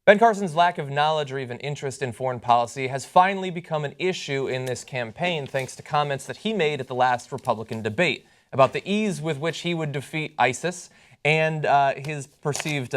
Ben Carson's lack of knowledge or even interest in foreign policy has finally become an issue in this campaign thanks to comments that he made at the last Republican debate about the ease with which he would defeat ISIS and his perceived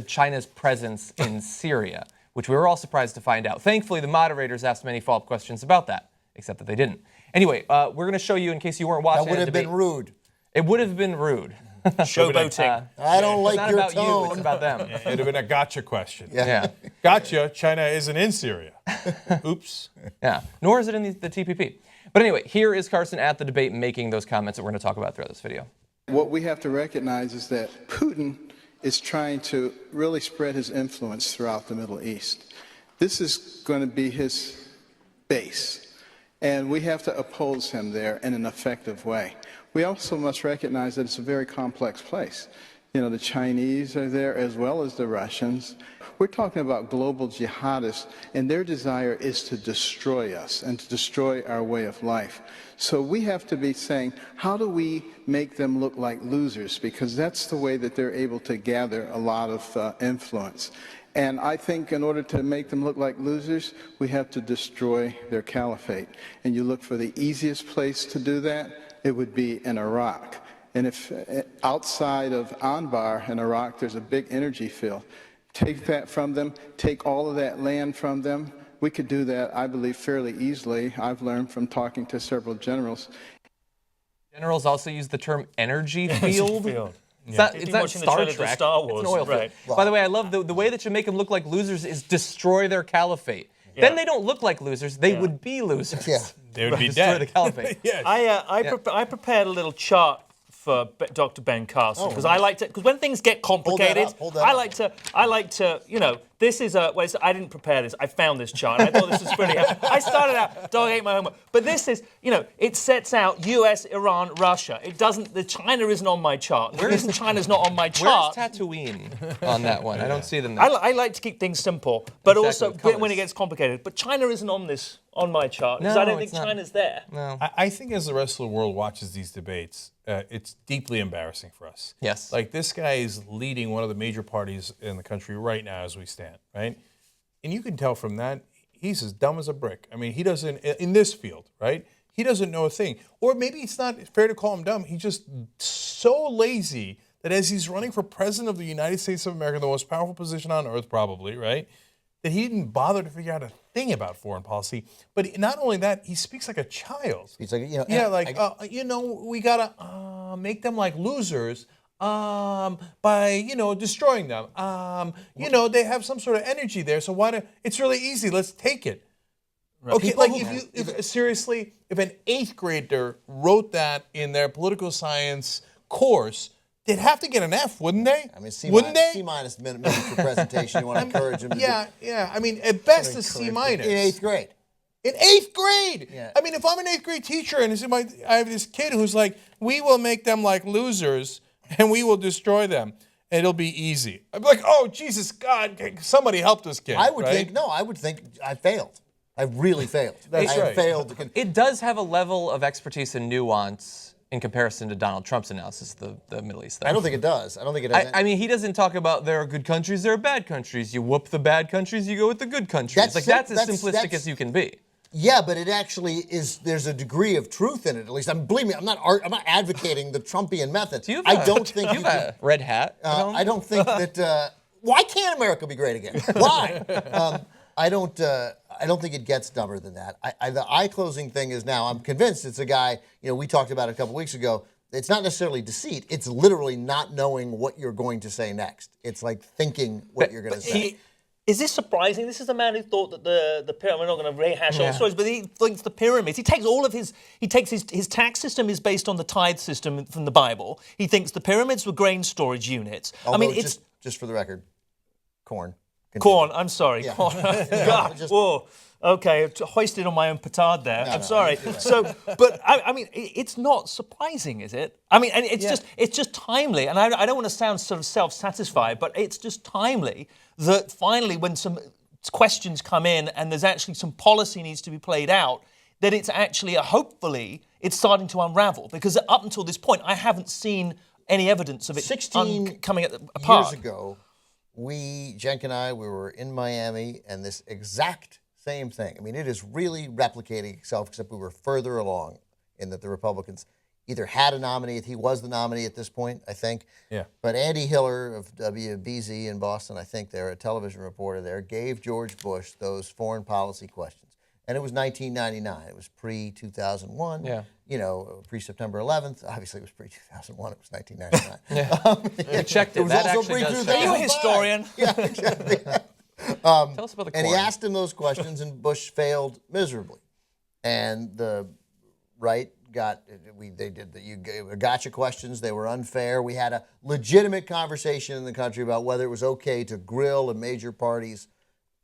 China's presence in Syria, which we were all surprised to find out. Thankfully, the moderators asked many follow-up questions about that, except that they didn't. Anyway, we're going to show you, in case you weren't watching that would have been rude. It would have been rude. Showboating. I don't like your tone. It's not about you, it's about them. It would have been a gotcha question. Yeah. Gotcha, China isn't in Syria. Oops. Yeah, nor is it in the TPP. But anyway, here is Carson at the debate making those comments that we're going to talk about throughout this video. What we have to recognize is that Putin is trying to really spread his influence throughout the Middle East. This is going to be his base, and we have to oppose him there in an effective way. We also must recognize that it's a very complex place. You know, the Chinese are there as well as the Russians. We're talking about global jihadists, and their desire is to destroy us and to destroy our way of life. So we have to be saying, how do we make them look like losers? Because that's the way that they're able to gather a lot of influence. And I think in order to make them look like losers, we have to destroy their caliphate. And you look for the easiest place to do that, it would be in Iraq. And if outside of Anbar in Iraq, there's a big energy field. Take that from them, take all of that land from them. We could do that, I believe, fairly easily. I've learned from talking to several generals. Generals also use the term energy field. It's Yeah. not Star Trek, Star Wars, it's an oil right. field. By the way, I love the way that you make them look like losers is destroy their caliphate. Yeah. Then they don't look like losers, they would be losers. Yeah. They would be destroy dead. the caliphate. Yes. I prepared a little chart for Dr. Ben Carson because I like to, because when things get complicated, Hold that up. I like to, you know, this is a, well, I didn't prepare this. I found this chart. I thought this was pretty helpful. I started out, dog ate my homework. But this is, you know, it sets out US, Iran, Russia. It doesn't, the China isn't on my chart. The reason China's not on my chart. Where's Tatooine on that one? I don't see them there. I like to keep things simple, but Exactly, also with when it colours. gets complicated. But China isn't on my chart because No, I don't think it's not. China's there. No. I think as the rest of the world watches these debates, it's deeply embarrassing for us. Yes. Like, this guy is leading one of the major parties in the country right now as we stand, right? And you can tell from that, he's as dumb as a brick. I mean, he doesn't, in this field, right? He doesn't know a thing. Or maybe it's not fair to call him dumb. He's just so lazy that as he's running for president of the United States of America, the most powerful position on earth probably, right? That he didn't bother to figure out a thing about foreign policy. But not only that, he speaks like a child. He's like, you know, Yeah, like, you know, we gotta make them like losers by, you know, destroying them. You know, they have some sort of energy there, so why don't, it's really easy, let's take it. Right. Okay, like seriously, if an 8th grader wrote that in their political science course, they'd have to get an F, wouldn't they? I mean, wouldn't they? C- minute for presentation. You want to encourage them to Yeah. I mean, at best a C-. in 8th grade. In 8th grade. Yeah. I mean, if I'm an 8th grade teacher and I have this kid who's like, we will make them like losers and we will destroy them. And it'll be easy. I'd be like, oh, Jesus, God, somebody help this kid. I would right? think I failed. I really failed. That's I right. failed. It does have a level of expertise and nuance in comparison to Donald Trump's analysis of the Middle East thing. I don't think it does. I don't think it does. I mean, he doesn't talk about there are good countries, there are bad countries. You whoop the bad countries, you go with the good countries. That's as simplistic as you can be. Yeah, but it actually is. There's a degree of truth in it. At least, believe me, I'm not advocating the Trumpian method. I don't think you have a red hat. I don't think that. Why can't America be great again? Why? I don't think it gets dumber than that. The eye-closing thing is now. I'm convinced it's a guy. You know, we talked about it a couple weeks ago. It's not necessarily deceit. It's literally not knowing what you're going to say next. It's like thinking what you're going to say. Is this surprising? This is a man who thought that the pyramid, we're not going to rehash all the stories, but he thinks the pyramids, he takes his tax system is based on the tithe system from the Bible. He thinks the pyramids were grain storage units. Although, I mean, it's just for the record, corn. Corn, I'm sorry. Yeah. Corn. God, whoa. Okay, hoisted on my own petard there. I'm sorry. So, but I mean, it's not surprising, is it? I mean, and it's just timely. And I don't want to sound sort of self-satisfied, but it's just timely that finally, when some questions come in and there's actually some policy needs to be played out, that it's actually hopefully it's starting to unravel. Because up until this point, I haven't seen any evidence of it 16 coming apart. years ago, Cenk and I, we were in Miami, and this exact same thing. I mean, it is really replicating itself, except we were further along in that the Republicans either had a nominee, he was the nominee at this point, I think. Yeah. But Andy Hiller of WBZ in Boston, I think they're a television reporter there, gave George Bush those foreign policy questions. And it was 1999. It was pre-2001. Yeah. You know, pre-September 11th. Obviously, it was pre-2001. It was 1999. We checked it. It was That also actually does pre-2005. check. Are you a historian? Yeah, exactly. Tell us about the And he corn. asked him those questions, and Bush failed miserably. And the right they did the gotcha questions. They were unfair. We had a legitimate conversation in the country about whether it was okay to grill a major party's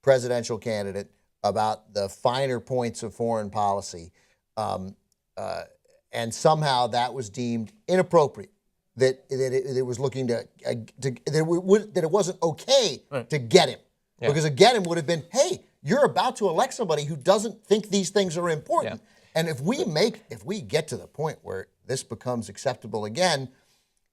presidential candidate about the finer points of foreign policy. And somehow that was deemed inappropriate. That it was looking that it wasn't okay to get him. Yeah. Because a get him would have been, hey, you're about to elect somebody who doesn't think these things are important. Yeah. And if we get to the point where this becomes acceptable again,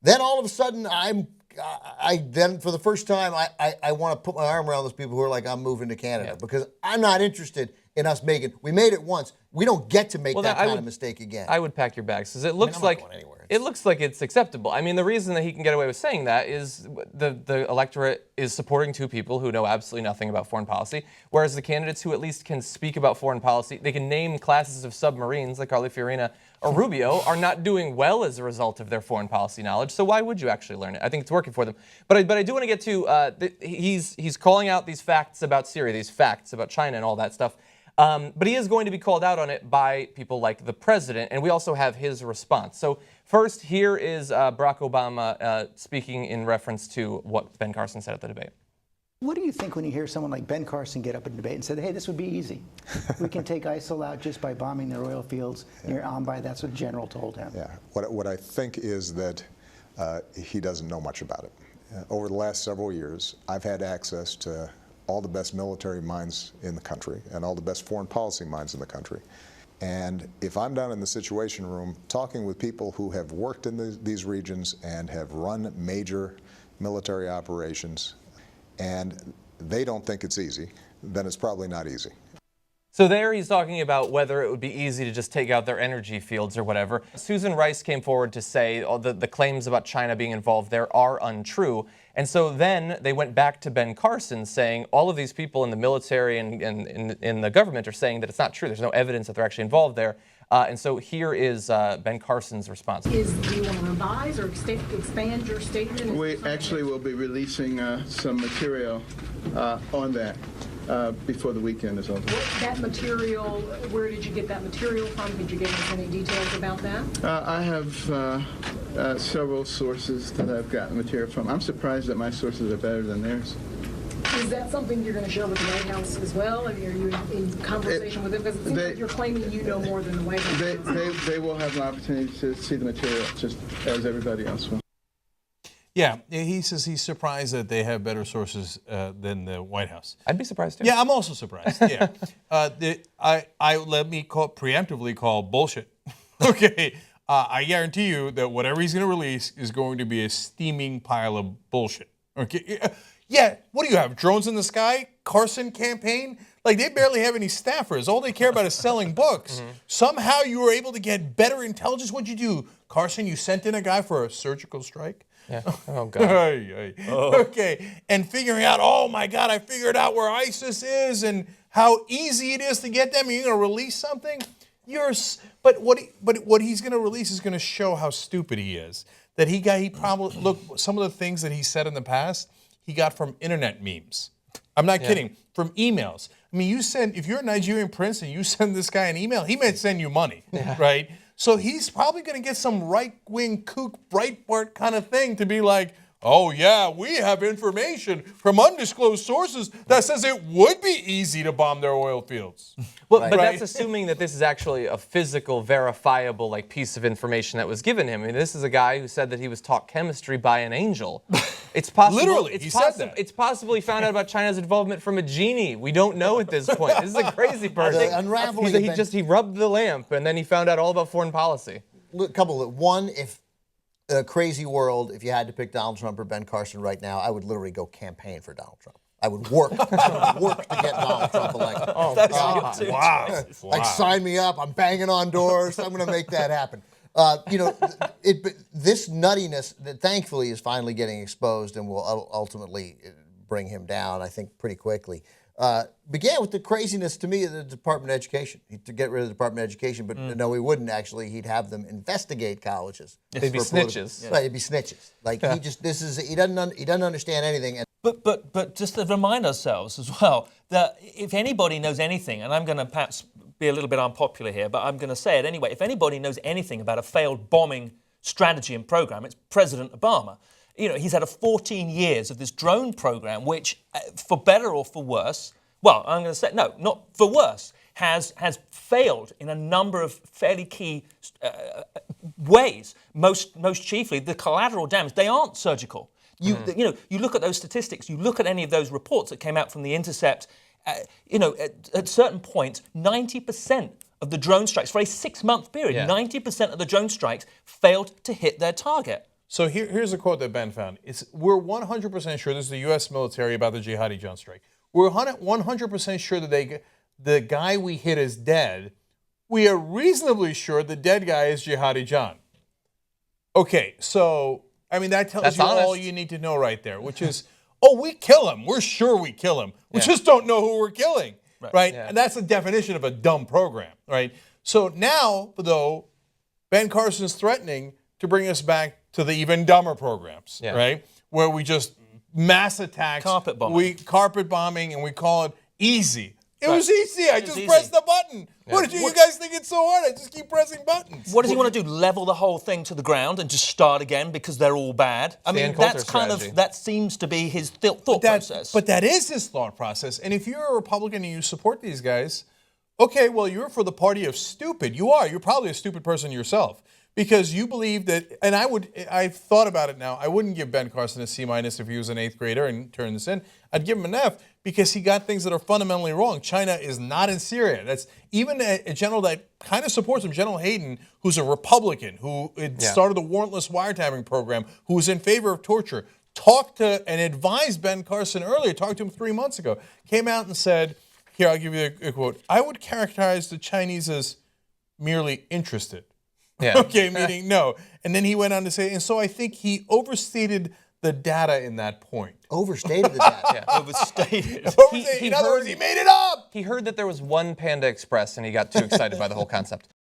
then all of a sudden then for the first time I want to put my arm around those people who are like, I'm moving to Canada, because I'm not interested in us we made it once. We don't get to make that kind of mistake again. I would pack your bags because it looks I'm not like going anywhere. it looks like it's acceptable. I mean, the reason that he can get away with saying that is the electorate is supporting two people who know absolutely nothing about foreign policy, whereas the candidates who at least can speak about foreign policy, they can name classes of submarines like Carly Fiorina or Rubio, are not doing well as a result of their foreign policy knowledge. So why would you actually learn it? I think it's working for them. But I do want to get to he's calling out these facts about Syria, these facts about China and all that stuff. But he is going to be called out on it by people like the president, and we also have his response. So first, here is Barack Obama speaking in reference to what Ben Carson said at the debate. What do you think when you hear someone like Ben Carson get up in a debate and say, hey, this would be easy. We can take ISIL out just by bombing their oil fields near Ambai. That's what the general told him. Yeah. What I think is that he doesn't know much about it. Over the last several years, I've had access to all the best military minds in the country and all the best foreign policy minds in the country. And if I'm down in the Situation Room talking with people who have worked in these regions and have run major military operations, and they don't think it's easy, then it's probably not easy. So there he's talking about whether it would be easy to just take out their energy fields or whatever. Susan Rice came forward to say the claims about China being involved there are untrue. And so then they went back to Ben Carson saying all of these people in the military and in the government are saying that it's not true. There's no evidence that they're actually involved there. And so here is Ben Carson's response. Do you want to revise or expand your statement? We actually will be releasing some material on that before the weekend is over. That material, where did you get that material from? Could you give us any details about that? I have several sources that I've gotten material from. I'm surprised that my sources are better than theirs. Is that something you're going to share with the White House as well? I mean, are you in conversation with them? Because it seems like you're claiming you know more than the White House. They will have an opportunity to see the material just as everybody else will. Yeah, he says he's surprised that they have better sources than the White House. I'd be surprised too. Yeah, I'm also surprised. Yeah, I let me preemptively call bullshit. Okay, I guarantee you that whatever he's going to release is going to be a steaming pile of bullshit. Okay, yeah. What do you have? Drones in the sky? Carson campaign? Like they barely have any staffers. All they care about is selling books. Mm-hmm. Somehow you were able to get better intelligence. What'd you do, Carson? You sent in a guy for a surgical strike. Yeah. Oh, God. Okay. And figuring out, oh, my God, I figured out where ISIS is and how easy it is to get them. You're going to release something? But what he's going to release is going to show how stupid he is. That he probably, look, some of the things that he said in the past, he got from internet memes. I'm not kidding. From emails. I mean, if you're a Nigerian prince and you send this guy an email, he may send you money, right? So he's probably going to get some right-wing kook Breitbart kind of thing to be like, oh, yeah, we have information from undisclosed sources that says it would be easy to bomb their oil fields. Well, but that's assuming that this is actually a physical, verifiable piece of information that was given him. I mean, this is a guy who said that he was taught chemistry by an angel. It's possible. Literally, he said that. It's possible he found out about China's involvement from a genie. We don't know at this point. This is a crazy person. He rubbed the lamp and then he found out all about foreign policy. A couple of one, if a crazy world, if you had to pick Donald Trump or Ben Carson right now, I would literally go campaign for Donald Trump. I would work to get Donald Trump elected. Oh, that's God. Wow. Like, sign me up. I'm banging on doors. I'm going to make that happen. This nuttiness that thankfully is finally getting exposed and will ultimately bring him down, I think, pretty quickly. Began with the craziness to me of the Department of Education. To get rid of the Department of Education, but no, he wouldn't actually. He'd have them investigate colleges. They'd be snitches. Right, it'd be snitches. Like he doesn't understand anything. But just to remind ourselves as well that if anybody knows anything, and I'm going to perhaps be a little bit unpopular here, but I'm going to say it anyway. If anybody knows anything about a failed bombing strategy and program, it's President Obama. You know, he's had 14 years of this drone program, which, for better or for worse, well, I'm going to say no, not for worse, has failed in a number of fairly key ways. Most chiefly, the collateral damage. They aren't surgical. You look at those statistics. You look at any of those reports that came out from The Intercept. At certain points, 90% of the drone strikes for a 6-month period, 90% of the drone strikes failed to hit their target. So here's a quote that Ben found. We're 100% sure, this is the U.S. military about the jihadi drone strike. We're 100% sure that the guy we hit is dead. We are reasonably sure the dead guy is Jihadi John. Okay, so, I mean, that tells That's you honest. all you need to know right there, which is, oh, we kill him. We're sure we kill him. We just don't know who we're killing, right? Yeah. And that's the definition of a dumb program, right? So now, though, Ben Carson's threatening to bring us back to the even dumber programs, right? Where we just mass attacks. Carpet bombing. Carpet bombing, and we call it easy. It was easy. I just easy. pressed the button. What did you guys think it's so hard? I just keep pressing buttons. What does he want to do? Level the whole thing to the ground and just start again because they're all bad? I mean, that's kind of, that seems to be his thought process. But that is his thought process. And if you're a Republican and you support these guys, okay, well, you're for the party of stupid. You are. You're probably a stupid person yourself. Because you believe that, and I've thought about it now, I wouldn't give Ben Carson a C- if he was an 8th grader and turned this in. I'd give him an F because he got things that are fundamentally wrong. China is not in Syria. That's even a general that kind of supports him, General Hayden, who's a Republican, who started the warrantless wiretapping program, who was in favor of torture, talked to and advised Ben Carson earlier, talked to him 3 months ago, came out and said, here, I'll give you a quote, I would characterize the Chinese as merely interested. Yeah. Okay, meaning no. And then he went on to say, and so I think he overstated the data in that point. Overstated the data. Overstated. In other words, he made it up. He heard that there was one Panda Express and he got too excited by the whole concept.